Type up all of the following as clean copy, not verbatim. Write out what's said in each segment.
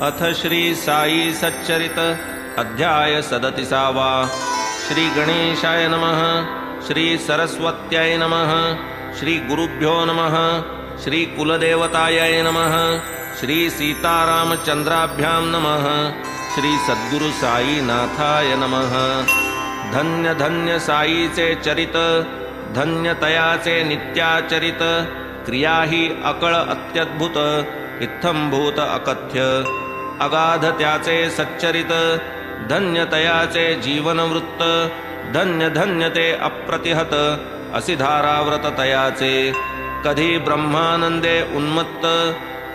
अथ श्री साई सच्चरित अध्याय 37। श्री गणेशाय नमः। श्री सरस्वत्याय नमः। श्री गुरुभ्यो नमः। श्री कुलदेवताय नमः। श्री सीतारामचंद्राभ्यां नमः। श्री सद्गुरु साई नाथाय नमः। धन्य धन्य साईचे चरित, धन्य तयाचे नित्याचरित, क्रिया ही अकळ अत्यद्भुत, इत्थंभूत अकथ्य। अगाध त्याचे सच्चरित, धन्य तयाचे जीवनवृत्त, धन्य धन्य ते अप्रतिहत, असी धाराव्रत तयाचे। कधी ब्रह्मानंदे उन्मत्त,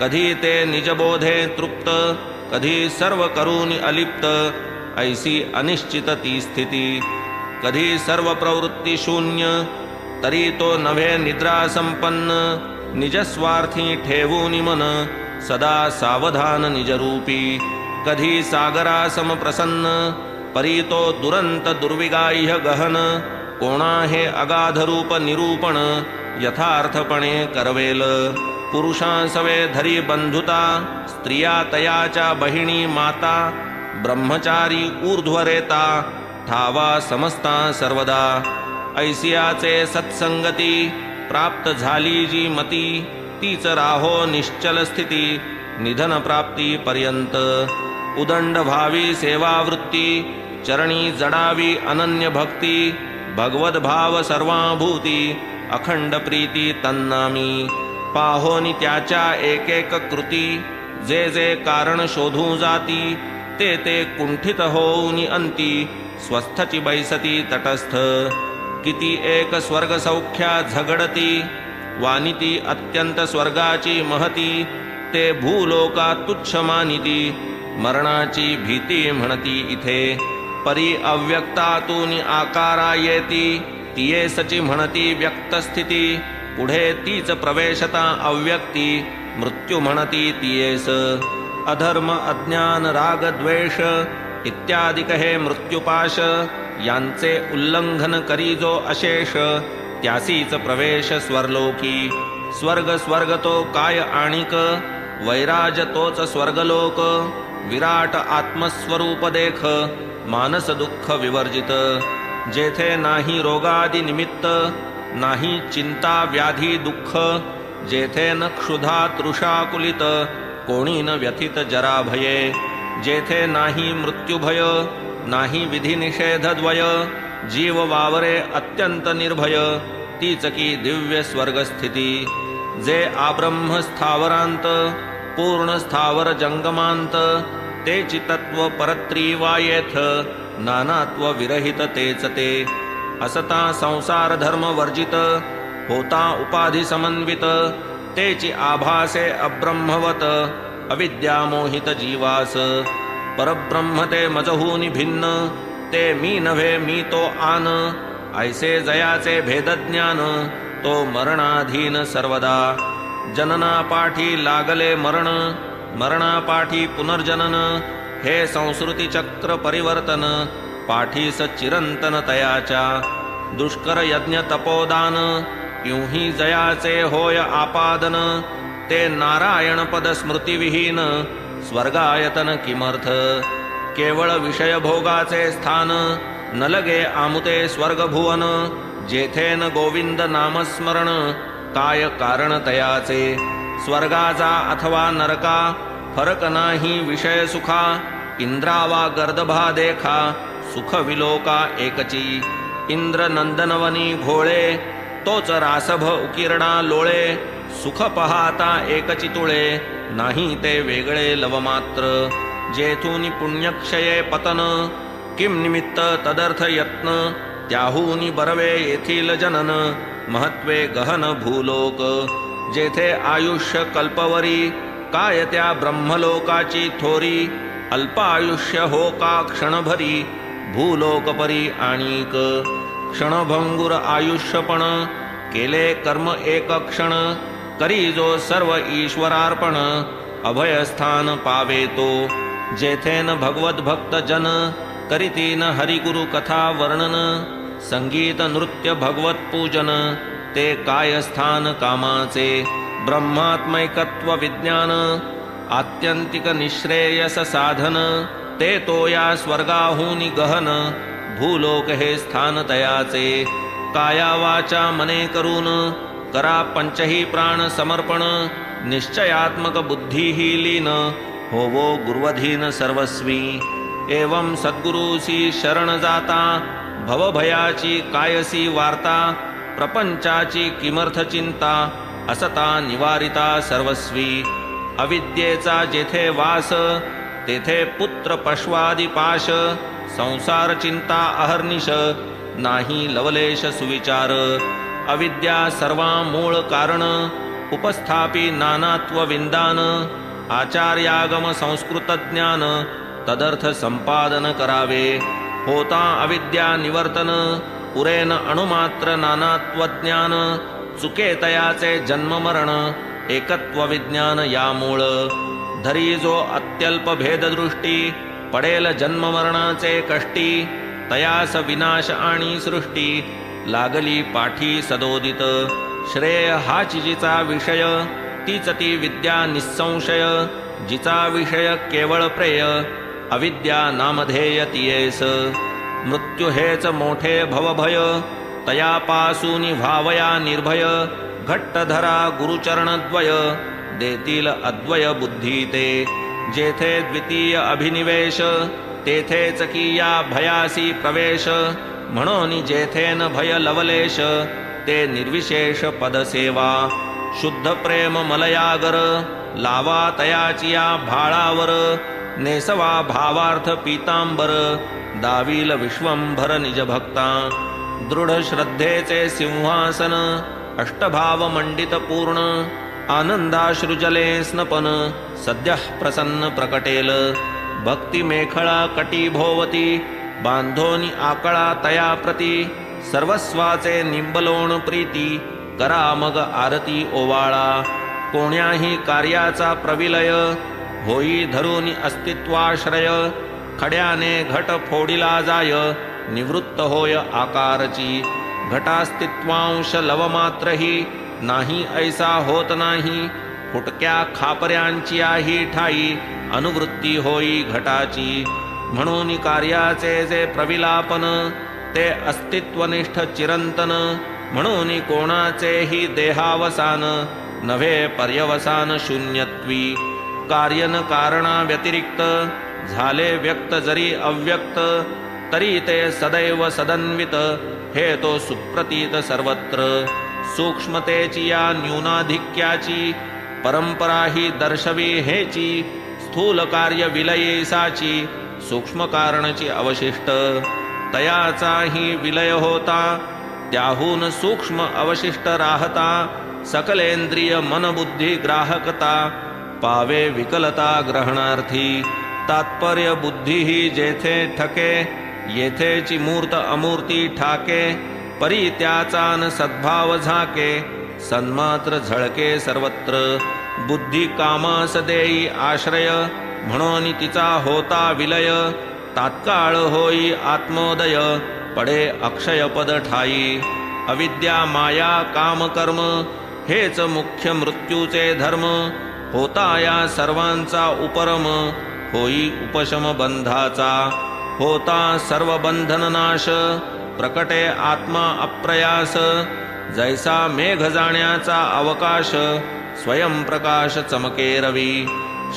कधी ते निजबोधे तृप्त, कधी सर्व करूनि अलिप्त, ऐसी अनिश्चित ती स्थिती। कधी सर्व प्रवृत्ती शून्य, तरी तो नव्हे निद्रा संपन्न, निजस्वार्थी ठेवूनि मन, सदा सावधान निजरूपी। कधी सागरा समप्रसन्न, परी तो दुरंत दुर्विगाह्य गहन, कोणा हे अगाध रूप निरूपण, यथार्थपणे करवेल। पुरुषांसवे धरी बंधुता, स्त्रिया तयाच्या बहिणी माता, ब्रह्मचारी ऊर्ध्वरेता, ठावा समस्ता सर्वदा। ऐसियाचे सत्संगती, प्राप्त झाली जी मती, तीच राहो निश्चल स्थिती, निधन प्राप्ती पर्यंत। उदंड भावी सेवावृत्ती, चरणी जडावी अनन्य भक्ती, भगवद भाव सर्वाभूती, अखंड प्रीती तन्नामी। पाहोनी त्याच्या एक एक कृती, जे जे कारण शोधू जाती, ते ते कुंठित होऊनी अंती, स्वस्थची बैसती तटस्थ। किती एक स्वर्ग सौख्या झगडती, वानिती अत्यंत स्वर्गाची महती, ते भूलोका तुच्छ मानिती, मरणाची भीती म्हणती इथे। परी अव्यक्तातून आकारा येती, तियेसची म्हणती व्यक्तस्थिती, पुढे तीच प्रवेशता अव्यक्ती, मृत्यू म्हणती तियेस। अधर्म अज्ञान राग द्वेष इत्यादिक हे मृत्युपाश, यांचे उल्लंघन करी जो अशेष, त्यासीच प्रवेश स्वर्लोकी। स्वर्ग स्वर्ग तो काय आणिक, वैराज तोच स्वर्गलोक, विराट आत्मस्वरूप देख, मानस दुःख विवर्जित। जेथे नाही रोगादि निमित्त, नाही चिंता व्याधी दुःख, जेथे न क्षुधा तृषाकुलित, कोणी न व्यथित जरा भये। जेथे नाही मृत्युभय, नाही विधी निषेध द्वय, जीव वावरे अत्यंत निर्भय, तीच की दिव्य स्वर्गस्थिती। जे आब्रह्म स्थावरांत, पूर्ण स्थावर जंगमांत, तेची तत्व परत्रीवायेथ, नानात्व विरहित तेच ते। असता संसार धर्म वर्जित, होता उपाधी समन्वित, तेची आभासे अब्रह्मवत, अविद्या मोहित जीवास। परब्रह्म ते मजहूनि भिन्न, ते मी नव्हे मी तो आन, ऐसे जयाचे भेदज्ञान, तो मरणाधीन सर्वदा। जननापाठी लागले मरण, मरणापाठी पुनर्जनन, हे संस्कृती चक्र परिवर्तन, पाठीस चिरंतन तयाच्या। दुष्कर यज्ञ तपोदान, युही जयाचे होय आपादन, ते नारायण पद स्मृतिविहीन, स्वर्गायतन किमर्थ। केवळ विषय भोगाचे स्थान, न लगे आमुते स्वर्ग भुवन, जेथे न गोविंद नामस्मरण, काय कारण तयाचे। स्वर्गाचा अथवा नरका, फरक नाही विषय सुखा, इंद्रावा गर्दभा देखा, सुख विलोका एकची। इंद्र नंदनवनी घोळे, तोच रासभ उकिरणा लोळे, सुख पहाता एकची तुळे, नाही ते वेगळे लवमात्र। जेथूनि पुण्यक्षये पतन, किम निमित्त तदर्थ यत्न, त्याहूनि बरवे येथील जनन, महत्वे गहन भूलोक। जेथे आयुष्य कल्पवरी, काय त्या ब्रह्मलोकाची थोरी, अल्पायुष्य हो का क्षणभरी, भूलोकपरी आणिक। क्षणभंगुर आयुष्यपण, केले कर्म एक क्षण, करी जो सर्व ईश्वरार्पण, अभयस्थान पावे तो। जेथे न भगवत भक्त जन, करीती न हरिगुरु कथा वर्णन, संगीत नृत्य भगवत पूजन, ते काय स्थान कामाचे। ब्रह्मात्मैकत्व विज्ञान, आत्यंतिक निश्रेयस साधन ते तो या स्वर्गाहूनी गहन भूलोक हे स्थान तयाचे काया वाचा मने करून करा पंचही प्राण समर्पण निश्चयात्मक बुद्धी ही लीन होवो गुरुवधीन सर्वस्वी एवं सद्गुरुसी शरण जाता भवभयाची कायसी वार्ता प्रपंचाची किमर्थ चिंता असता निवारिता सर्वस्वी अविद्येचा जेथे वास तेथे पुत्र पश्वादी पाश संसार चिंता अहर्निश नाही लवलेश सुविचार अविद्या सर्वा मूळ कारण उपस्थापी नानात्व विंदान आचार्यागम संस्कृत ज्ञान तदर्थ संपादन करावे होता अविद्या निवर्तन पुरेन अणुमात्र नानात्व ज्ञान चुके तयाचे जन्म मरण एकत्व विज्ञान या मूळ धरी जो अत्यल्प भेददृष्टी पडेल जन्म मरणाचे कष्टी तयास विनाश आणि सृष्टी लागली पाठी सदोदित श्रेय हाच जिचा विषय तीच ती विद्या निसंशय जिचा विषय केवळ प्रेय अविद्या नामधेय तियेस मृत्यू हेच मोठे भवभय तयापासूनी व्हावया निर्भय घट्ट धरा गुरुचरणद्वय देतील अद्वय बुद्धी ते जेथे द्वितीय अभिनिवेश तेथेच किया भयासी प्रवेश म्हणून जेथेन भय लवलेश ते निर्विशेष पदसेवा शुद्ध प्रेम मलयागर लावा तयाचिया भाळावर नेसवा भावार्थ पीतांबर दावील विश्वंभर निजभक्ता दृढ श्रद्धेचे सिंहासन अष्टभाव मंडित पूर्ण आनंदाश्रुजले स्नपन सद्यः प्रसन्न प्रकटेल भक्ती मेखळा कटी भोवती बांधोनी आकळा तया प्रती सर्वस्वाचे निंबलोण प्रीती करा मग आरती ओवाळा कोण्याही कार्याचा प्रविलय होई धरून अस्तित्वाश्रय खड्याने घट फोडिला जाय निवृत्त होय आकारची घटास्तित्वांश लवमात्रही नाही ऐसा होत नाही फुटक्या खापऱ्यांची आही ठाई अनुवृत्ती होई घटाची म्हणून कार्याचे जे प्रविलापन ते अस्तित्वनिष्ठ चिरंतन म्हणून कोणाचेही देहावसान नव्हे पर्यवसान शून्यत्वी कार्यन कारणा व्यतिरिक्त झाले व्यक्त जरी अव्यक्त तरी ते सदैव सदन्वित हे तो सुप्रतीत सर्वत्र सूक्ष्मतेची या न्यूनाधिक्याची परंपरा ही दर्शवी हेची स्थूल कार्य विलयेसाची सूक्ष्म कारणची अवशिष्ट तयाचाही विलय होता त्याहून सूक्ष्म अवशिष्ट राहता सकलेंद्रिय मनबुद्धी ग्राहकता पावे विकलता ग्रहणार्थी तात्पर्य बुद्धी ही जेथे ठके येथेची मूर्त अमूर्ती ठाके परी त्याचा न सद्भाव झाके सन्मात्र झळके सर्वत्र बुद्धी कामास देई आश्रय म्हणून तिचा होता विलय तात्काळ होई आत्मोदय पडे अक्षयपद ठाई अविद्या माया काम कर्म हेच मुख्य मृत्यूचे धर्म होता या सर्वांचा उपरम होई उपशम बंधाचा होता सर्व बंधन नाश प्रकटे आत्मा अप्रयास जैसा मेघ जाण्याचा अवकाश स्वयंप्रकाश चमके रवी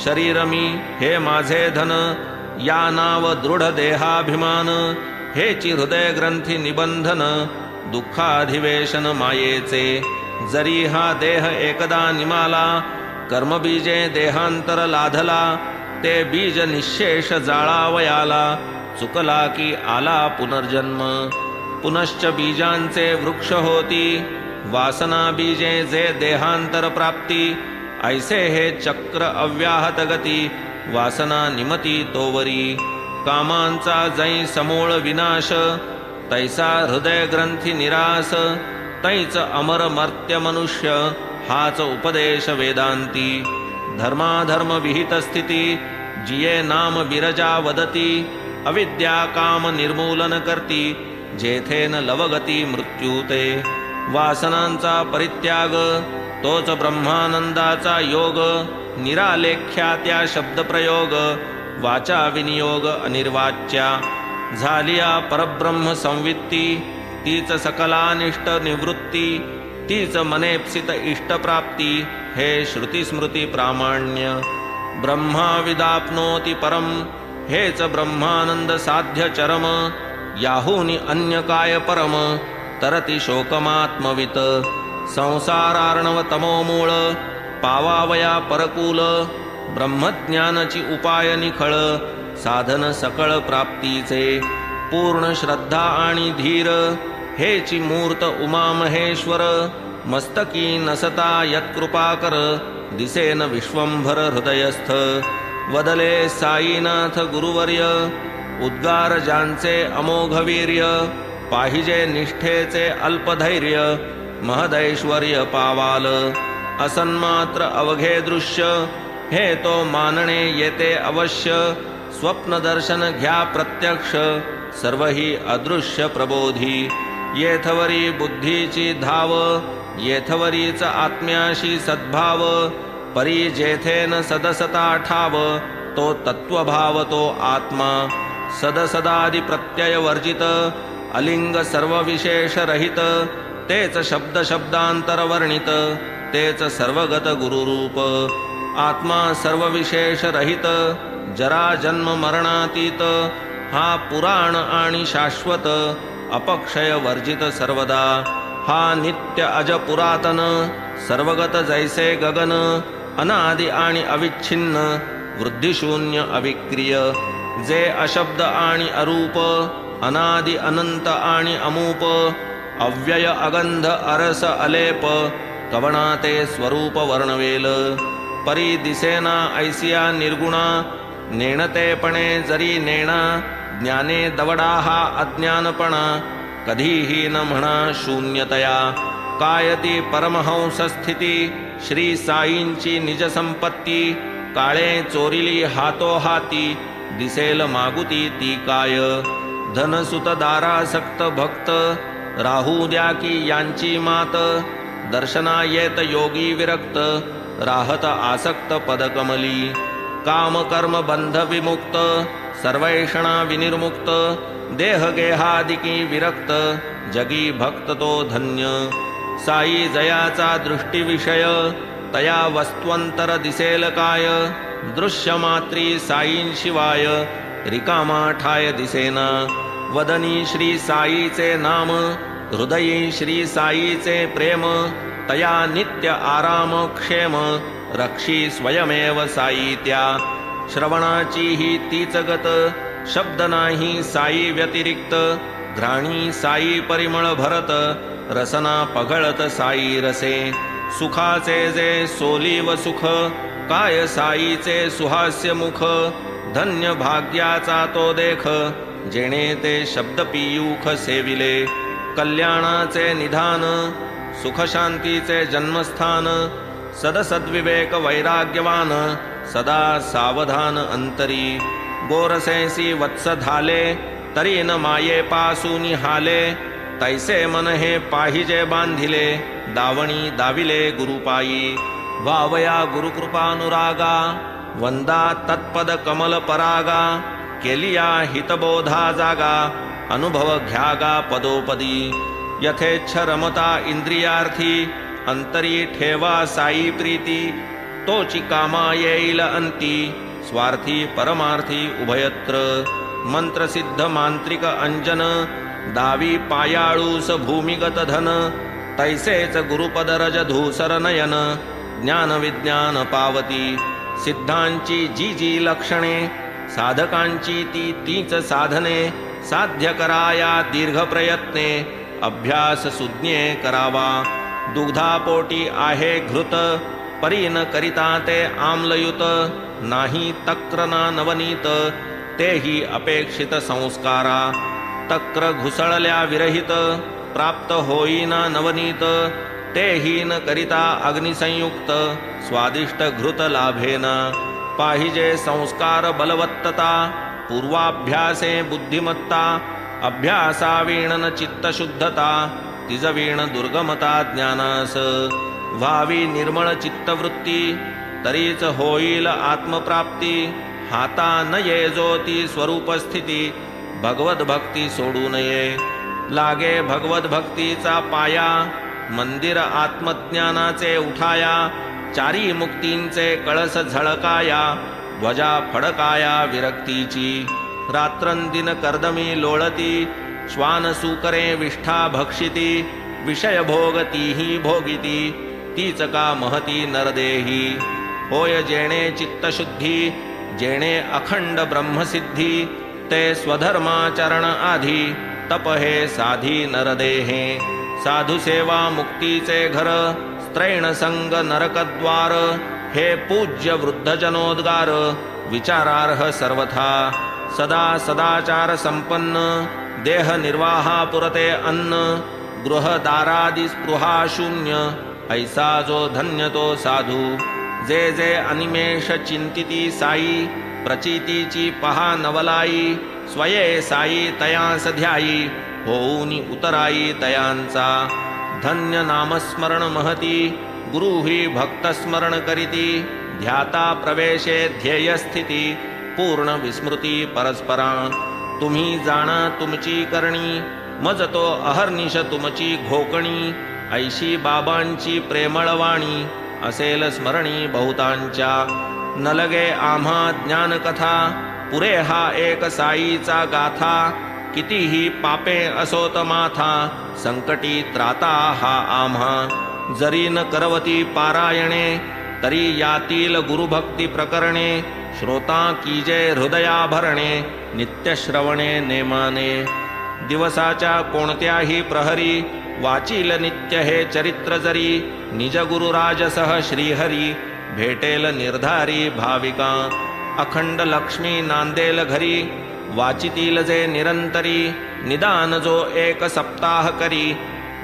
शरीर मी हे माझे धन या नाव दृढ देहाभिमान हेची हृदय ग्रंथी निबंधन दुःखाधिवेशन मायेचे जरी हा देह एकदा निमाला कर्मबीजे देहांतर लाधला ते बीज निशेष जाळावयाला चुकला की आला पुनर्जन्म पुनश्च बीजांचे वृक्ष होती वासना बीजे जे देहांतर प्राप्ती ऐसे हे चक्र अव्याहत गती वासना निमती तोवरी कामांचा जै समूळ विनाश तैसा हृदय ग्रंथी निरास तैच अमर मर्त्य मनुष्य हाच उपदेश वेदांती धर्माधर्म विहित स्थिती जिये नाम बिरजा वदती अविद्या काम निर्मूलन करती जेथेन लवगती मृत्यूते वासनांचा परित्याग तोच ब्रह्मानंदाचा योग निरालेख्या त्या शब्दप्रयोग वाचा विनियोग अनिर्वाच्या झालिया परब्रह्म संवित्ती तीच सकलानिष्ट निवृत्ती तीच मनेप्सित इष्टप्राप्ती हे श्रुतिस्मृती प्रामाण्य ब्रह्मा विदाप्नोति परम हेच ब्रह्मानंद साध्य चरम याहुनी अन्य काय परम तरति शोकमात्मवित संसारार्णव तमोमूळ पावावया परकूल ब्रह्मज्ञानाची उपाय निखळ साधन सकळ प्राप्तीचे पूर्ण श्रद्धा आणि धीर हेची मूर्त उमा महेश्वर मस्तकी नसता यत्कृपाकर दिसेन विश्वंभर हृदयस्थ वदले साईनाथ गुरुवर्य उद्गार ज्यांचे अमोघ वीर्य पाहिजे निष्ठेचे अल्पधैर्य महदैश्वर्य पावाल असन्मात्र अवघे दृश्य हे तो मानणे येते अवश्य स्वप्न दर्शन घ्या प्रत्यक्ष सर्व ही अदृश्य प्रबोधी येथवरी बुद्धीची धाव येथवरीच आत्म्याशी सद्भाव परी जेथेन सदसता ठाव तो तत्वभाव तो आत्मा सदसदादि प्रत्यय वर्जित अलिंग सर्व विशेष रहित तेच शब्द शब्दांतर वर्णित तेच सर्वगत गुरुरूप आत्मा सर्व विशेष रहित जरा जन्म मरणातीत हा पुराण आणि शाश्वत अपक्षय वर्जित सर्वदा हा नित्य अज पुरातन सर्वगत जैसे गगन अनादि आणि अविच्छिन्न वृद्धिशून्य अविक्रिय जे अशब्द आणि अरूप अनादि अनंत आणि अमूप अव्यय अगंध अरस अलेप कवणा ते स्वरूप वर्णवेल परी दिसेना ऐसिया निर्गुणा नेणतेपणे जरी नेणा ज्ञाने दवडा हा अज्ञानपणा कधीही न म्हणा शून्यतया काय ती परमहंस स्थिती श्री साईंची निज संपत्ती काळे चोरिली हातो हाती दिसेल मागुती ती काय धनसुत दारासक्त भक्त राहू द्या की यांची मात दर्शना येत योगी विरक्त राहत आसक्त पदकमली काम कर्म बंध विमुक्त सर्वैषणा विनिर्मुक्त देह गेहादिकी विरक्त जगी भक्त तो धन्य साई जयाचा दृष्टी विषय तया वस्त्वंतर दिसेल काय दृश्य मात्री साईंशिवाय रिकामा ठाय दिसेना वदनी श्री साईचे नाम हृदयी श्री साईचे प्रेम तया नित्य आराम क्षेम रक्षी स्वयमेव साई त्या श्रवणाची ही तीच गत शब्द नाही साई व्यतिरिक्त घ्राणी साई परिमळ भरत रसना पघळत साई रसे सुखाचे जे सोली व सुख काय साईचे सुहास्य मुख धन्य भाग्याचा तो देख जेणे ते शब्द पियूख सेविले कल्याणाचे निधान सुख शांतीचे जन्मस्थान सदसद्विवेक वैराग्यवान सदा सावधान अंतरी गोरसेसी वत्स धाले तरी न माये पासूनी हाले तैसे मन हे पाहिजे बांधिले दावणी दाविले गुरुपायी वावया गुरुकृपानुरागा वंदा तत्पद कमल परागा केलिया हितबोधा जागा अनुभव घ्यागा पदोपदी यथेच्छ रमता इंद्रियार्थी अंतरी ठेवा साई प्रीती तोची कामा येईल अंती स्वार्थी परमार्थी उभयत्र मंत्रसिद्ध मांत्रिक अंजन दावी पायाळूस भूमिगत धन तैसेच गुरुपदरज धूसर नयन ज्ञान विज्ञान पावती सिद्धांची जी जी लक्षणे साधकांची ती तीच साधने साध्य कराया दीर्घ प्रयत्ने अभ्यास सुज्ञे करावा दुग्धापोटी आहे घृत परी न करिता ते आम्लयुत नाही तक्र ना नवनीत तेही अपेक्षित संस्कारा तक्र घुसळल्या विरहित प्राप्त होईना नवनीत तेही न करिता अग्निसंयुक्त स्वादिष्ट घृत लाभेना पाहिजे संस्कार बलवत्तता पूर्वाभ्यासे बुद्धिमत्ता अभ्यासावीण चित्तशुद्धता तिजवीण दुर्गमता ज्ञानास व्हावी निर्मळ चित्तवृत्ती तरीच होईल आत्मप्राप्ती. हाता न ये जो ती स्वरूपस्थिती, भगवत भक्ती सोडू नये. लागे भगवत भक्तीचा पाया, मंदिर आत्मज्ञानाचे उठाया. चारी मुक्तींचे कळस झळकाया, ध्वजा फडकाया विरक्तीची. रात्रंदिन कर्दमी लोळती, श्वान सुकरे विष्ठा भक्षिती. विषय भोग तीही भोगिती, तीच का महती नरदेही. होय जेणे चित्तशुद्धी, जेणे अखंड ब्रह्मसिद्धी. ते स्वधर्माचरण आधी, तप हे साधी नरदेहे. साधु सेवा मुक्तीचे घर, स्त्रैण संग नरकद्वार. हे पूज्य वृद्धजनोद्गार, विचारार्ह सर्वथा. सदा सदाचार संपन्न, देह निर्वाहा पुरते अन्न. गृहदारादि स्पृहा शून्य, ऐसा जो धन्य तो साधू. जे जे अनिमेष चिंतिती साई, प्रचितीची पहा नवलाई. स्वये साई तयांस ध्यायी, होऊनी उतराई तयांचा. धन्य नामस्मरण महती, गुरुही भक्तस्मरण करीती. ध्याता प्रवेशे ध्येय स्थिती, पूर्ण विस्मृती परस्परा. तुम्ही जाणा तुमची करणी, मज तो अहर्निश तुमची घोकणी. ऐशी बाबांची प्रेमळवाणी, असेल स्मरणी बहुतांच्या. न लगे आम्हा ज्ञानकथा, पुरे हा एक साईचा गाथा. कितीही पापे असोत माथा, संकटी त्राता हा आम्हा. जरी न करवती पारायणे, तरी यातील गुरुभक्ती प्रकरणे. श्रोता कीजे हृदया भरणे, नित्यश्रवणे नेमाने. दिवसाच्या कोणत्याही प्रहरी, वाचील नित्य हे चरित्र जरी. निज गुरुराजसह श्रीहरी, भेटेल निर्धारी भाविका. अखंड लक्ष्मी नांदेल घरी, वाचितील जे निरंतरी. निदान जो एक सप्ताह करी,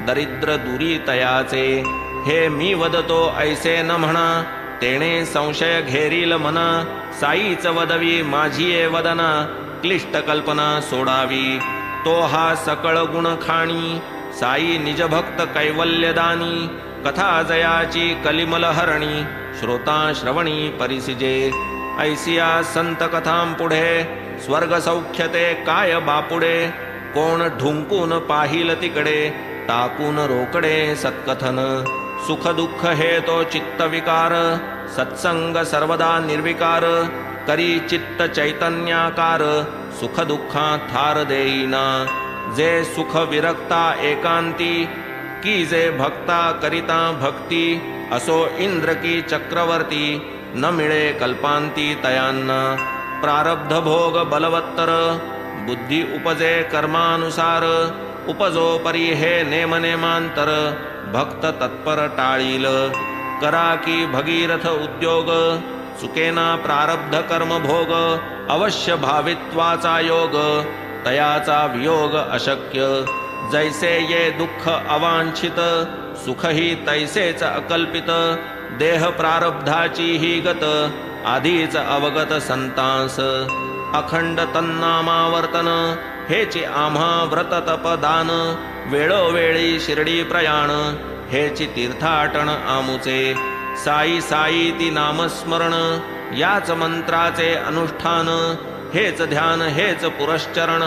दरिद्र दुरी तयाचे. हे मी वदतो ऐसे न म्हणा, तेणे संशय घेरील मना. साईच वदवी माझी वदना, क्लिष्ट कल्पना सोडावी. तो हा सकळ गुण खाणी, साई निजभक्त कैवल्यदानी. कथा जयाची कलिमल हरणी, श्रोता श्रवणी परिसिजे. ऐसिया संत कथां पुढे, स्वर्ग सौख्यते काय बापुडे. कोण ढुंकून पाहिल तिकडे, टाकून रोकडे सत्कथन. सुख दुःख हे तो चित्त विकार, सत्संग सर्वदा निर्विकार. करी चित्त चैतन्याकार, सुख दुःखा थार देईना. जे सुख विरक्ता एकांती, की जे भक्ता करिता भक्ती. असो इंद्र की चक्रवर्ती, न मिळे कल्पांती तयांना. प्रारब्ध भोग बलवत्तर, बुद्धी उपजे कर्मानुसार. उपजो परी हे नेमनेमांतर, भक्त तत्पर टाळील. करा की भगीरथ उद्योग, चुकेना प्रारब्ध कर्म भोग. अवश्य भावित्वाचा योग, तयाचा वियोग अशक्य. जैसे ये दुःख अवांछित, सुखही तैसेच अकल्पित. देह प्रारब्धाची ही गत, आधीच अवगत संतांस. अखंड तन्नामावर्तन, हेची आम्हा व्रत तपदान. वेळोवेळी शिर्डी प्रयाण, हेची तीर्थाटन आमुचे. साई साई ती नामस्मरण, याच मंत्राचे अनुष्ठान. हेच ध्यान हेच पुरश्चरण,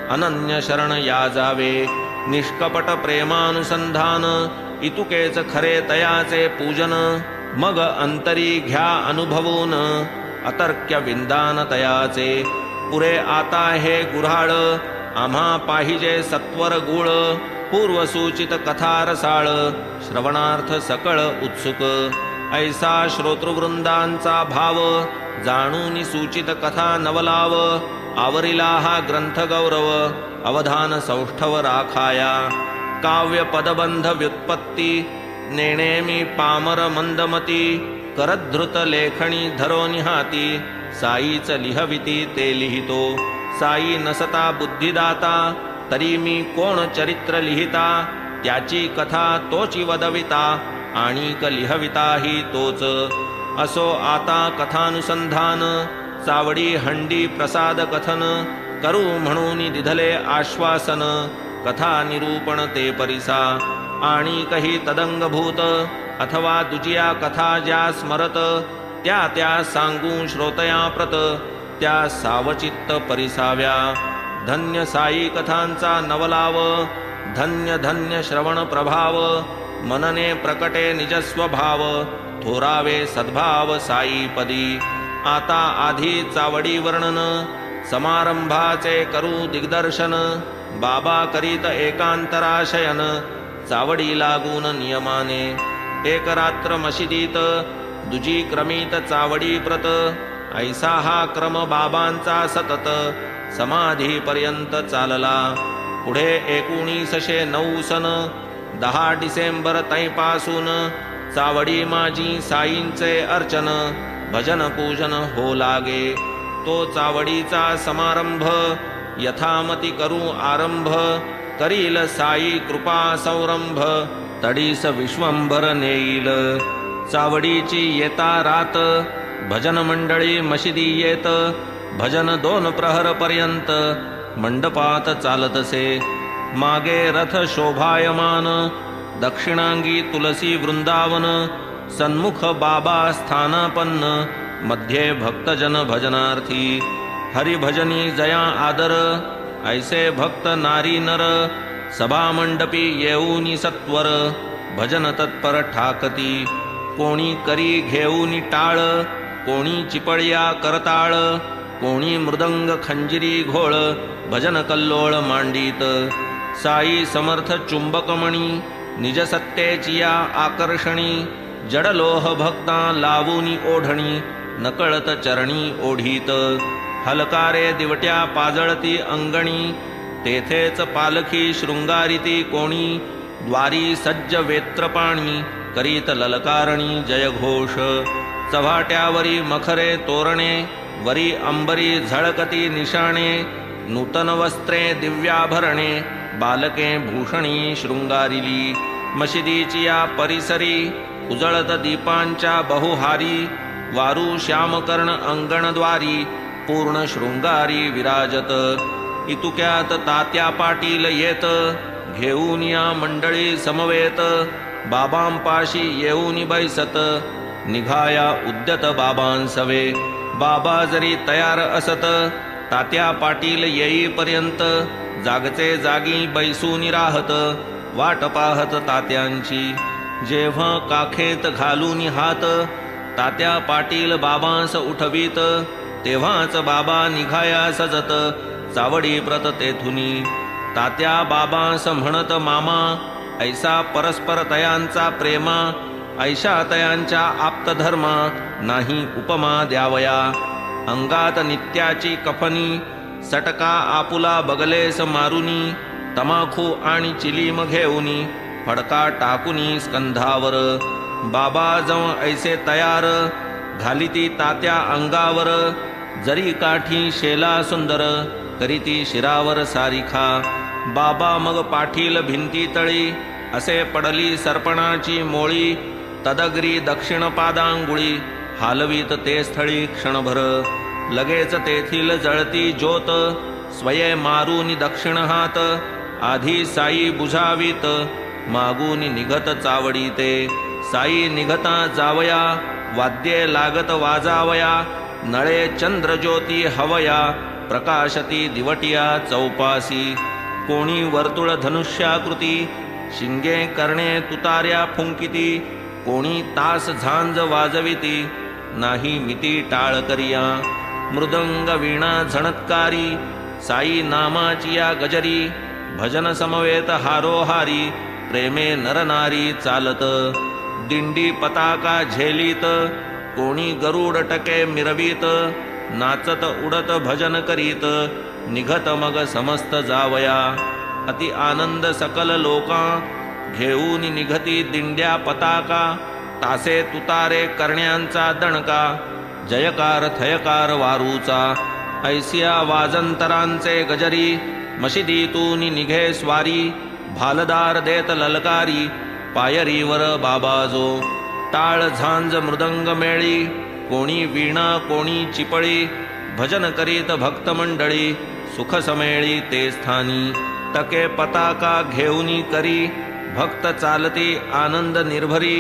अनन्य शरण या जावे. निष्कपट प्रेमानुसंधान, इतुकेच खरे तयाचे पूजन. मग अंतरी घ्या अनुभवून, अतर्क्य विंदान तयाचे. पुरे आता हे गुऱ्हाळ, आम्हा पाहिजे सत्वर गुळ. पूर्वसूचित कथा रसाळ, श्रवणार्थ सकळ उत्सुक. ऐसा श्रोतृवृंदांचा भाव, जाणून सूचित कथा नवलाव. आवरिला हा ग्रंथ गौरव, अवधान सौष्ठव राखाया. काव्य पदबंध व्युत्पत्ती, नेणेमी पामर मंदमती. करधृत लेखणी धरोनी हाती, साईच लिहविती ते लिहितो. साई नसता बुद्धिदाता, तरी मी कोण चरित्र लिहिता. त्याची कथा तोची वदविता, आणिक लिहविता ही तोच. असो आता कथानुसंधान, चावडी हंडी प्रसाद कथन. करू म्हणून दिधले आश्वासन, कथा निरूपण ते परिसा. आणि कही तदंगभूत, अथवा दुजिया कथा ज्या स्मरत. त्या त्या सांगू श्रोतया प्रत त्या सावचित्त परिसाव्या. धन्य साई कथांचा नवलाव, धन्य धन्य श्रवण प्रभाव, मनने प्रकटे निजस्वभाव, थोरावे सद्भाव साई पदी. आता आधी चावडी वर्णन, समारंभाचे करू दिग्दर्शन, बाबा करीत एकांतराशयन, चावडी लागून नियमाने. एक रात्र मशिदीत, दुजी क्रमित चावडी प्रत, ऐसा हा क्रम बाबांचा सतत, समाधीपर्यंत चालला. पुढे 1909 सन 10 डिसेंबर तैपासून चावडी माझी साईंचे अर्चन, भजन पूजन हो लागे. तो चावडीचा समारंभ, यथामती करू आरंभ, करील साई कृपा संरंभ, तडीस विश्वंभर नेईल. चावडीची येता रात, भजन मंडळी मशिदी येत, भजन 2 प्रहर पर्यंत मंडपात चालतसे. मागे रथ शोभायमान, दक्षिणांगी तुलसी वृंदावन, सन्मुख बाबा स्थानापन्न, मध्ये भक्तजन भजनार्थी. हरिभजनी जया आदर, ऐसे भक्त नारी नर, सभामंडपी येऊनी सत्वर, भजन तत्पर ठाकती. कोणी करी घेऊनी टाळ, कोणी चिपळ्या करताळ, कोणी मृदंग खंजिरी घोळ, भजन कल्लोळ मांडीत. साई समर्थ चुंबकमणी, निज सत्तेची या आकर्षणी, जडलोह भक्ता लावूनी ओढणी, नकळत चरणी ओढीत. हलकारे दिवट्या पाजळती अंगणी, तेथेच पालखी शृंगारिती कोणी, द्वारी सज्ज वेत्रपाणी, करीत ललकारणी जयघोष. चव्हाट्यावरी मखरे तोरणे, वरी अंबरी झळकती निशाणे, नूतन वस्त्रे दिव्याभरणे, बालके भूषणी शृंगारिली. मशिदीची या परिसरी, उजळत दीपांच्या बहुहारी, वारू श्यामकर्ण अंगणद्वारी, पूर्ण शृंगारी विराजत. इतुक्यात तात्या पाटील येत, घेऊन या मंडळी समवेत, बाबांपाशी येऊनी बैसत, निघाया उद्यत बाबांसवे. बाबा जरी तयार असत, तात्या पाटील येईपर्यंत, जागचे जागी बैसूनी राहत, वाट पाहत तात्यांची. जेव्हा काखेत घालून हात, तात्या पाटील बाबांस उठवीत, तेव्हाच बाबा निघाया सजत, चावडी प्रत तेथुनी. तात्या बाबांस म्हणत मामा, ऐसा परस्पर तयांचा प्रेमा, ऐशा तयांच्या आप्तधर्मा, नाही उपमा द्यावया. अंगात नित्याची कफनी, सटका आपुला बगलेस मारुनी, तमाखू आणि चिलीम घेऊनी, फडका टाकुनी स्कंधावर. बाबा जव ऐसे तयार, घालिती तात्या अंगावर, जरी काठी शेला सुंदर, करीती शिरावर सारिखा. बाबा मग पाठील भिंती तळी, असे पडली सर्पणाची मोळी, तदग्री दक्षिण पादांगुळी, हालवीत ते स्थळी क्षणभर. लगेच तेथील जळती ज्योत, स्वये मारून दक्षिण हात, आधी साई बुझावीत, मागून निघत चावडी ते. साई निघता जावया, वाद्ये लागत वाजावया, नळे चंद्रज्योती हवया, प्रकाशती दिवटिया चौपासी. कोणी वर्तुळ धनुष्याकृती, शिंगे करणे तुतार्या फुंकिती, कोणी तास झांज वाजविती, नाही मिती टाळ करिया. मृदंग वीणा झणत्कारी, साई नामाची या गजरी, भजन समवेत हारोहारी, प्रेमे नरनारी चालत. दिंडी पताका झेलीत, कोणी गरुड टके मिरवीत, नाचत उडत भजन करीत, निघत मग समस्त जावया. अति आनंद सकल लोका, घेऊन निघती दिंड्या पताका, तासे तुतारे करण्यांचा दणका, जयकार थयकार वारूचा. ऐसिया वाजंतरांचे गजरी, मशिदीतून निघे स्वारी, भालदार देत ललकारी, पायरीवर बाबाजो. टाळ झांज मृदंग मेळी, कोणी वीणा कोणी चिपळी, भजन करीत भक्त मंडळी, सुख समेळी ते स्थानी. तके पताका घेऊनी करी, भक्त चालती आनंद निर्भरी,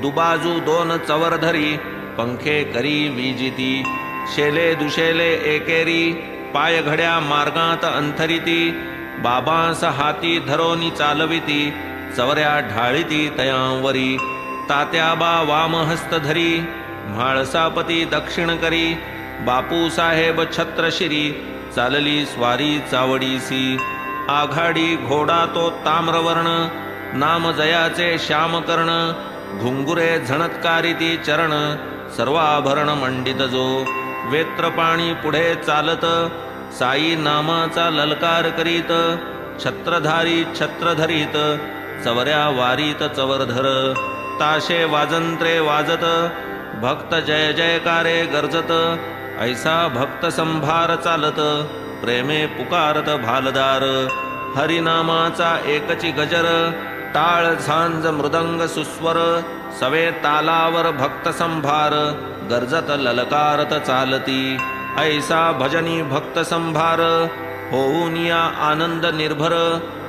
दुबाजू 2 चवर धरी, पंखे करी विजिती, शेले दुशेले एकेरी, पाय घड्या मार्गात अंथरिती, बाबांस हाती धरोनी चालविती, चवऱ्या ढाळीती तयांवरी, तात्याबा वामहस्त धरी, म्हाळसापती दक्षिण करी, बापू साहेब छत्रशिरी, चालली स्वारी चावडीसी, आघाडी घोडा तो ताम्रवर्ण, नाम जयाचे श्यामकर्ण, घुंगुरे झणत्कारिती चरण, सर्वाभरण मंडित जो, वेत्रपाणी पुढे चालत, साई नामाचा ललकार करीत, छत्रधारी छत्र धरीत, चवऱ्या वारीत चवरधर, ताशे वाजंत्रे वाजत, भक्त जय जयकारे गर्जत, ऐसा भक्त संभार चालत, प्रेमे पुकारत भालदार, हरिनामाचा एकची गजर, टाळ झांज मृदंग सुस्वर, सवे तालावर भक्त संभार, गर्जत ललकारत चालती, ऐसा भजनी भक्त संभार, होऊन या आनंद निर्भर,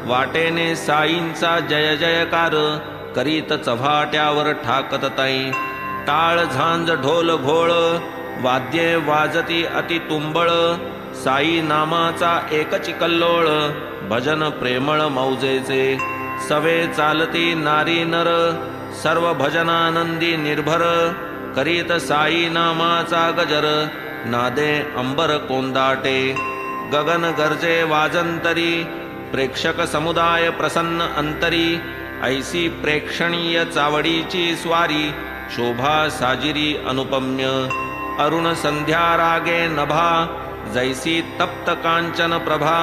वाटेने साईंचा जय जयकार, करीत चव्हाट्यावर ठाकत ताई, टाळ झांज ढोल घोळ, वाद्ये वाजती अति तुंबळ, साई नामाचा एकची कल्लोळ, भजन प्रेमळ मौजेचे, सवे चालती नारी नर, सर्व भजनानंदी निर्भर, करीत साई नामाचा गजर, नादे अंबर कोंदाटे, गगन गर्जे वाजंतरी, प्रेक्षक समुदाय प्रसन्न अंतरी, ऐसी प्रेक्षणीय चावडीची स्वारी, शोभा साजिरी अनुपम्य, अरुण संध्या रागे नभा, जैसी तप्त कांचन प्रभा,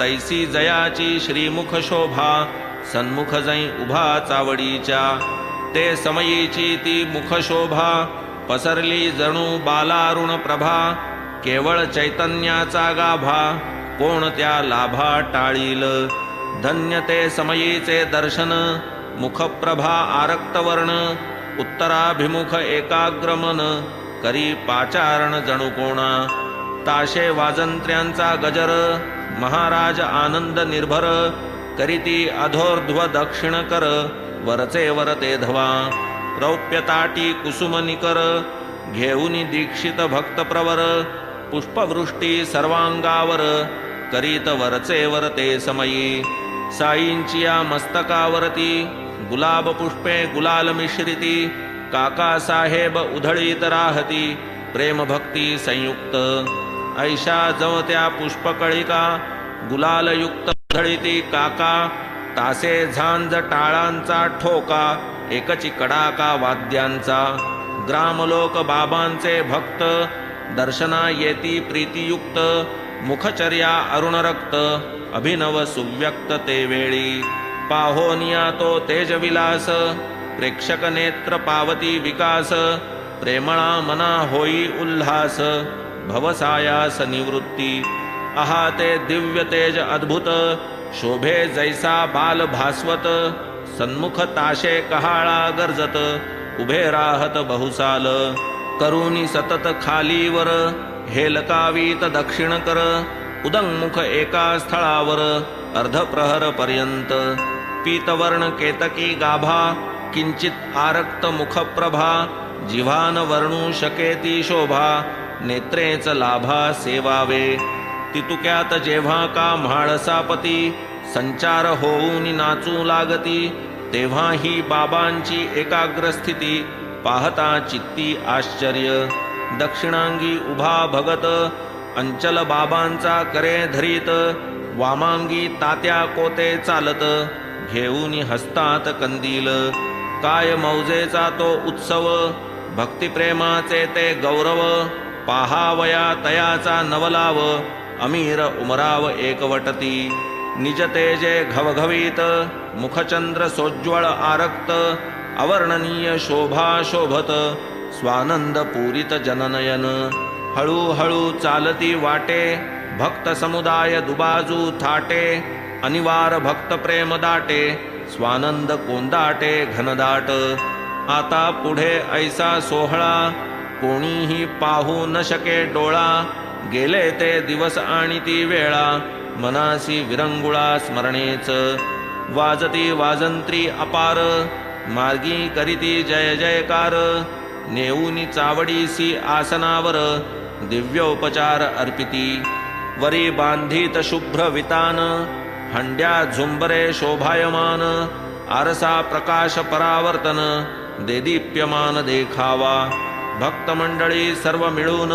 तैसी जयाची श्रीमुख शोभा, सन्मुख जै उभा चावडीच्या, ते समयीची ती मुख शोभा, पसरली जणू बालारुण प्रभा, केवळ चैतन्याचा गाभा, कोण त्या लाभा टाळील, धन्य ते समयीचे दर्शन, मुखप्रभा आरक्तवर्ण, उत्तराभिमुख एकाग्रमन, करी पाचारण जणू कोणा, ताशे वाजंत्र्यांचा गजर, महाराज आनंद निर्भर, करीती अधोर्ध्व दक्षिण कर, वरचे वर ते धवा, रौप्य ताटी कुसुम निकर, घेऊनी दीक्षित भक्त प्रवर, पुष्पवृष्टी सर्वांगावर, करीत वरचे वर ते समयी, साईंची या मस्तकावरती, गुलाब पुष्पे गुलाल मिश्रिती, काका साहेब उधळीत राहती, प्रेम भक्ती संयुक्त, ऐशा जवत्या पुष्पकळिका, गुलालयुक्त उधळीती काका, तासे झांज टाळांचा ठोका, एकची कडाका वाद्यांचा, ग्रामलोक बाबांचे भक्त, दर्शना येती प्रीतियुक्त, मुखचर्या अरुण रक्त, अभिनव सुव्यक्त ते वेळी, पाहोनिया तो तेजविलास, प्रेक्षक नेत्र पावती विकास, प्रेमळा मना होई उल्हास, भवसायास निवृत्ती, आहा ते दिव्य तेज अद्भुत, शोभे जैसा बाल भास्वत, सन्मुख ताशे कहाळा गर्जत, उभे राहत बहुसाल, करुनी सतत खालीवर, हेलकावीत दक्षिण कर, उदंगमुख एका स्थळावर, अर्धप्रहर पर्यंत, पीतवर्ण केतकी गाभा, किंचित आरक्त मुखप्रभा, जिव्हान वर्णू शकेती शोभा, नेत्रेच लाभा सेवावे, तितुक्यात जेव्हा का म्हाळसापती, संचार होऊन नाचू लागती, तेव्हा ही बाबांची एकाग्रस्थिती, पाहता चित्ती आश्चर्य, दक्षिणांगी उभा भगत, अंचल बाबांचा करे धरीत, वामांगी तात्या कोते चालत, घेऊन हस्तात कंदील, काय मौजेचा तो उत्सव, भक्तिप्रेमाचे ते गौरव, पाहावया तयाचा नवलाव, अमीर उमराव एकवटती, निज तेजे घवघवीत, मुखचंद्र सोज्वळ आरक्त, अवर्णनीय शोभा शोभत, स्वानंद पूरित जननयन, हळूहळू चालती वाटे, भक्त समुदाय दुबाजू थाटे, अनिवार भक्त प्रेम दाटे, स्वानंद कोंदाटे घनदाट, आता पुढे ऐसा सोहळा, कोणीही पाहू न शके डोळा, गेले ते दिवस आणि ती वेळा, मनासी विरंगुळा स्मरणेच, वाजती वाजंत्री अपार, मार्गी करीती जय जयकार, नेऊनी चावडीसी आसनावर दिव्योपचार अर्पिती. वरी बांधित शुभ्र वितान हंड्या झुंबरे शोभायमान. आरसा प्रकाश परावर्तन देदीप्यमान देखावा. भक्त मंडळी सर्व मिळून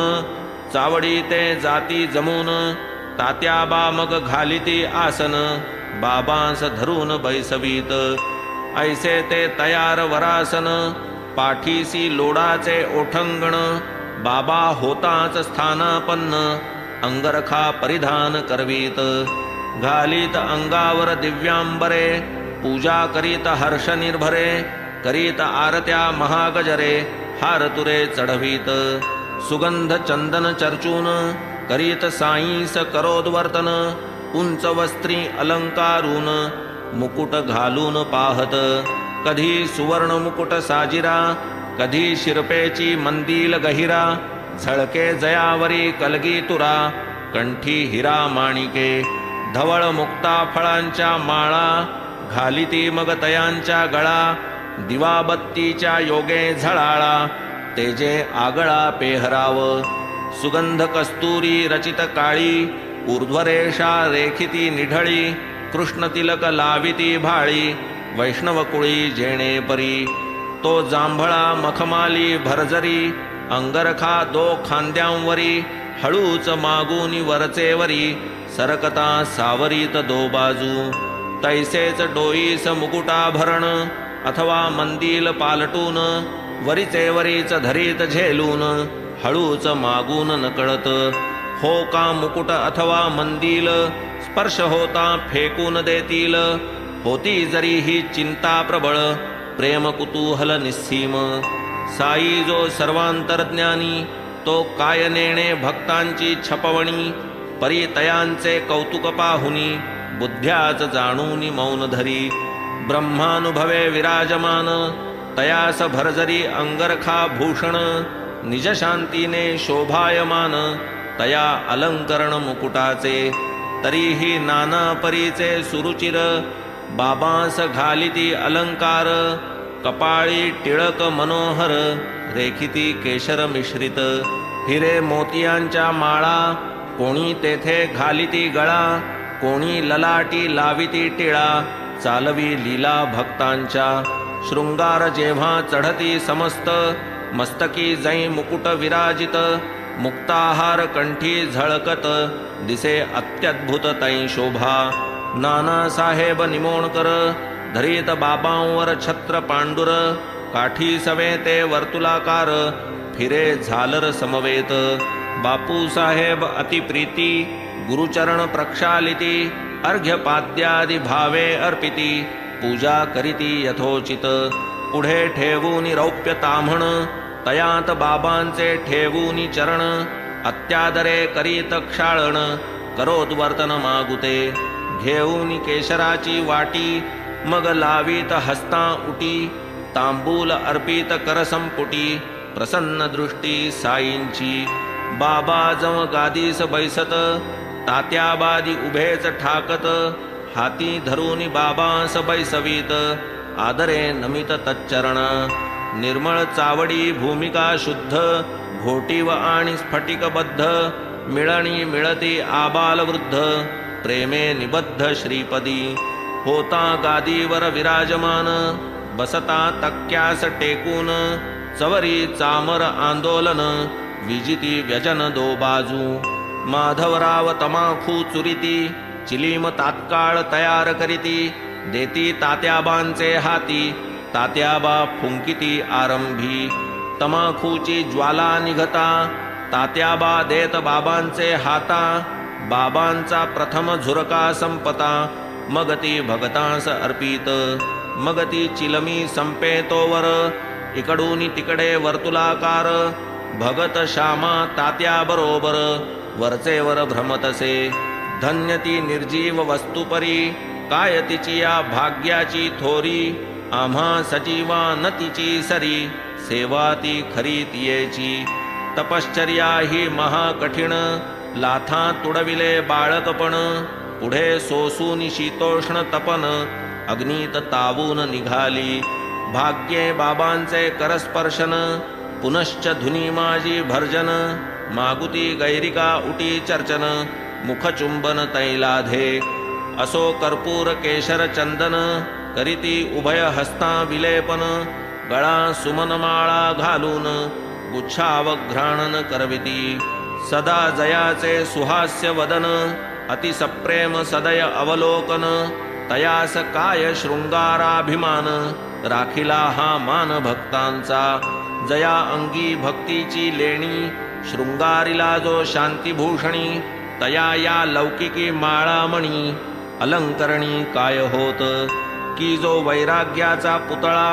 चावडी ते जाती जमून. तात्याबा मग घालिती आसन बाबांस धरून बैसवीत. ऐसे ते तयार वरासन पाठीसी लोडाचे ओठंगण. बाबा होताच स्थानापन्न अंगरखा परिधान करवीत. घालीत अंगावर दिव्यांबरे पूजा करीत हर्ष निर्भरे. करीत आरत्या महागजरे हारतुरे चढवीत. सुगंध चंदन चर्चून करीत साईस करोद्वर्तन. उंच वस्त्री अलंकारून मुकुट घालून पाहत. कधी सुवर्ण मुकुट साजिरा कधी शिरपेची मंदिल गहिरा. झळके जयावरी कलगी तुरा कंठी हिरा माणिके. धवळ मुक्ता फळांच्या माळा घालिती मग तयांच्या गळा. दिवाबत्तीच्या योगे झळाळा तेजे आगळा पेहराव. सुगंध कस्तुरी रचित काळी ऊर्ध्वरेषा रेखिती निढळी. कृष्ण तिलक लाविती भाळी वैष्णव कुळी जेणे परी. तो जांभळा मखमाली भरजरी अंगरखा दो खांद्यांवरी. हळूच मागूनी वरचेवरी सरकता सावरीत दो बाजू. तैसेच डोईस मुकुटाभरण अथवा मंदिल पालटून. वरीचेवरीच धरीत झेलून हळूच मागून नकळत. हो का मुकुट अथवा मंदिल स्पर्श होता फेकून देतील. होती जरी ही चिंता प्रबळ प्रेम कुतूहल निस्सीम. साई जो सर्वांतरज्ञानी तो काय नेणे भक्तांची छपवणी. परितयांचे कौतुक पाहुनी बुद्ध्याच जाणूनी मौन धरी. ब्रह्मानुभवे विराजमान तयास भरजरी अंगरखा भूषण. निज शांतीने शोभायमान तया अलंकरण मुकुटाचे. तरीही नाना परीचे सुरुचिर बाबांस घालिती अलंकार. कपाळी टिळक मनोहर रेखिती केशर मिश्रित. हिरे मोतियांच्या माळा कोणी तेथे घालिती गळा. कोणी ललाटी लाविती टिळा चालवी लीला भक्तांच्या. शृंगार जेव्हा चढती समस्त मस्तकी जै मुकुट विराजित. मुक्ताहार कंठी झळकत दिसे अत्यद्भुत तै शोभा. नाना साहेब निमोणकर धरीत बाबांवर छत्र पांडुर. काठी सवे ते वर्तुलाकार फिरे झालर समवेत. बापू साहेब अतिप्रीती गुरुचरण प्रक्षालिती. अर्घ्यपाद्यादि भावे अर्पिती पूजा करीती यथोचित. पुढे ठेवूनी रौप्य ताम्हण तयात बाबांचे ठेवूनी चरण. अत्यादरे करीत क्षाळण करोद्वर्तन मागुते. घेऊनी केशराची वाटी मग लावीत हस्ता उटी. तांबूल अर्पित करसंपुटी प्रसन्न दृष्टी साईंची. बाबा जव गादीस बैसत तात्याबादी उभेच ठाकत. हाती धरूनी बाबांस बैसवीत आदरे नमित तच्चरण. निर्मळ चावडी भूमिका शुद्ध घोटीव आणि स्फटिकबद्ध. मिळणी मिळती आबाल वृद्ध प्रेमे निबद्ध श्रीपदी. होता गादीवर विराजमान बसता तक्क्यास टेकून. चवरी चामर आंदोलन विजिती व्यजन दो बाजू. माधवराव तमाखू चुरिती चिलीम तात्काळ तयार करीती. देती तात्याबांचे हाती तात्याबा फुंकिती आरंभी. तमाखूची ज्वाला निघता तात्याबा देत बाबांचे हाता. बाबांचा प्रथम झुरका संपता मग ती भगतांस अर्पित. मग ती चिलमी संपेतोवर इकडून तिकडे वर्तुलाकार. भगत श्यामा तात्या बरोबर वरचेवर भ्रमतसे. धन्य ती निर्जीव वस्तुपरी काय तिची या भाग्याची थोरी. आम्हा सजीवा न तिची सरी सेवा ती खरी तियेची. तपश्चर्या ही महाकठीण लाथा तुडविले बाळकपण. पुढे सोसून शीतोष्ण तपन अग्नीत तावून निघाली. भाग्ये बाबांचे करस्पर्शन पुनश्च धुनी माझी भर्जन मागुती गैरिका उटी चर्चन मुखचुंबन तैलाधे असो कर्पूर केशर चंदन करीती उभय हस्ता विलेपन गळा सुमनमाळा घालून गुच्छावघ्राणन करविती सदा जयाचे सुहास्य वदन अतिसप्रेम सदय अवलोकन तयास काय शृंगाराभिमान राखिला हा मान भक्तांचा जया अंगी भक्तीची लेणी शृंगारिला जो शांतिभूषणी तया या लौकिकी माळामणी अलंकरणी काय होत की जो वैराग्याचा पुतळा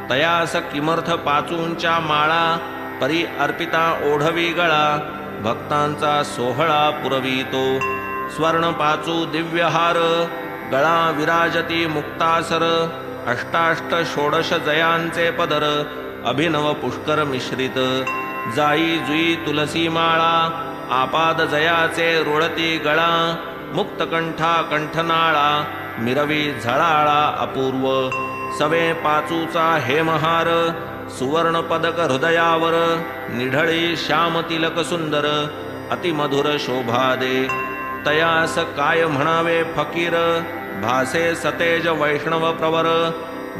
तयास किमर्थ पाचूंच्या माळा परी अर्पिता ओढवी गळा भक्तांचा सोहळा पुरवितो स्वर्ण पाचू दिव्यहार गळा विराजती मुक्तासर अष्टाष्ट षोडश जयांचे पदर अभिनव पुष्कर मिश्रित जाई जुई तुलसी माळा आपाद जयाचे रुळती गळा मुक्तकंठा कंठनाळा मिरवी झळाळा अपूर्व सवे पाचूचा हेमहार सुवर्ण पदक हृदयावर निढळी श्याम तिलक सुंदर अतिमधुर शोभा दे तयास काय म्हणावे फकीर भासे सतेज वैष्णव प्रवर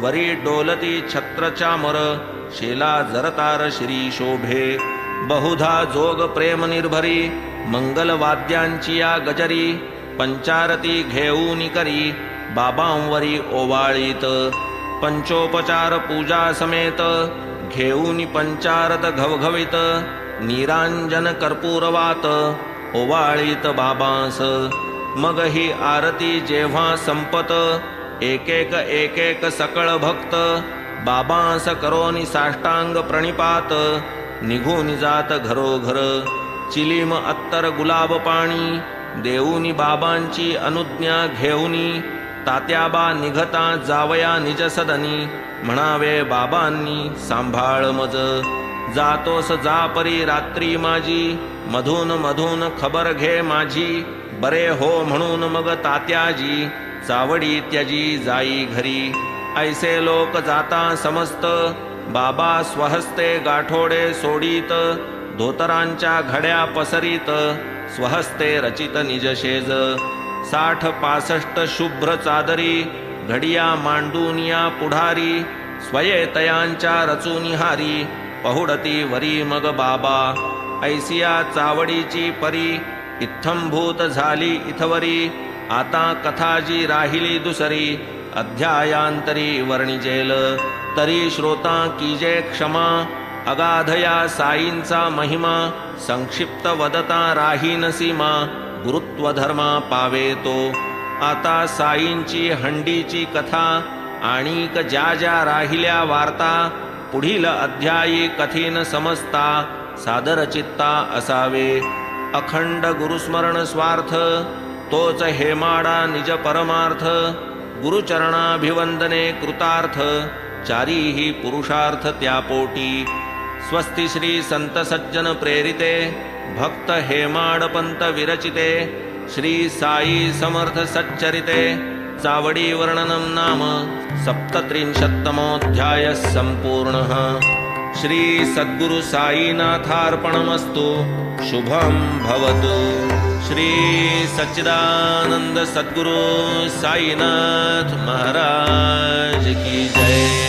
वरी डोलती छत्र चामर शेला जरतार श्री शोभे बहुधा जोग प्रेम निर्भरी मंगल वाद्यांची या गजरी पंचारती घेऊनी करी बाबांवरी ओवाळीत पंचोपचार पूजा समेत घेऊनी पंचारत घवघवित निरांजन कर्पूरवात ओवाळीत बाबांस मग ही आरती जेव्हा संपत एक एक सकळ भक्त बाबांस करोनी साष्टांग प्रणिपात निघून जात घरोघर चिलीम अत्तर गुलाब पाणी देऊनी बाबांची अनुज्ञा घेऊनी तात्याबा निघता जावया निज सदनी म्हणावे बाबांनी सांभाळ मज जातोस जा परी रात्री माझी मधून मधून खबर घे माझी बरे हो म्हणून मग तात्याजी चावडी त्यजी जाई घरी ऐसे लोक जाता समस्त बाबा स्वहस्ते गाठोडे सोडीत धोतरांच्या घड्या पसरीत स्वहस्ते रचित निजशेज 60-65 शुभ्र चादरी घडिया मांडूनिया पुढारी स्वयेतयांच्या रचुनिहारी पहुडती वरी मग बाबा ऐसिया चावडीची परी इत्थंभूत झाली इथवरी आता कथाजी राहिली दुसरी अध्यायांतरी वर्णिजेल तरी श्रोता कीजे क्षमा अगाधया साईंचा महिमा संक्षिप्त वदता राहीन सीमा गुरुत्वधर्मा पावे तो आता साईंची हंडीची कथा आणिक ज्या ज्या राहिल्या वार्ता पुढील अध्यायी कथीन समजता सादर चित्ता असावे अखंड गुरुस्मरण स्वार्थ तोच हेमाडा निज परमार्थ गुरुचरणाभिवंदने कृतार्थ चारीही पुरुषार्थ त्यापोटी स्वस्ति श्री संत सज्जन प्रेरिते भक्त हेमाडपंत विरचिते श्री साई समर्थ सच्चरिते चावडी वर्णनम नाम 37तमोऽध्यायः संपूर्णः। श्री सद्गुरु साईनाथार्पणमस्तु। शुभं भवतु। श्री सच्चिदानंद सद्गुरु साईनाथ महाराज की जय।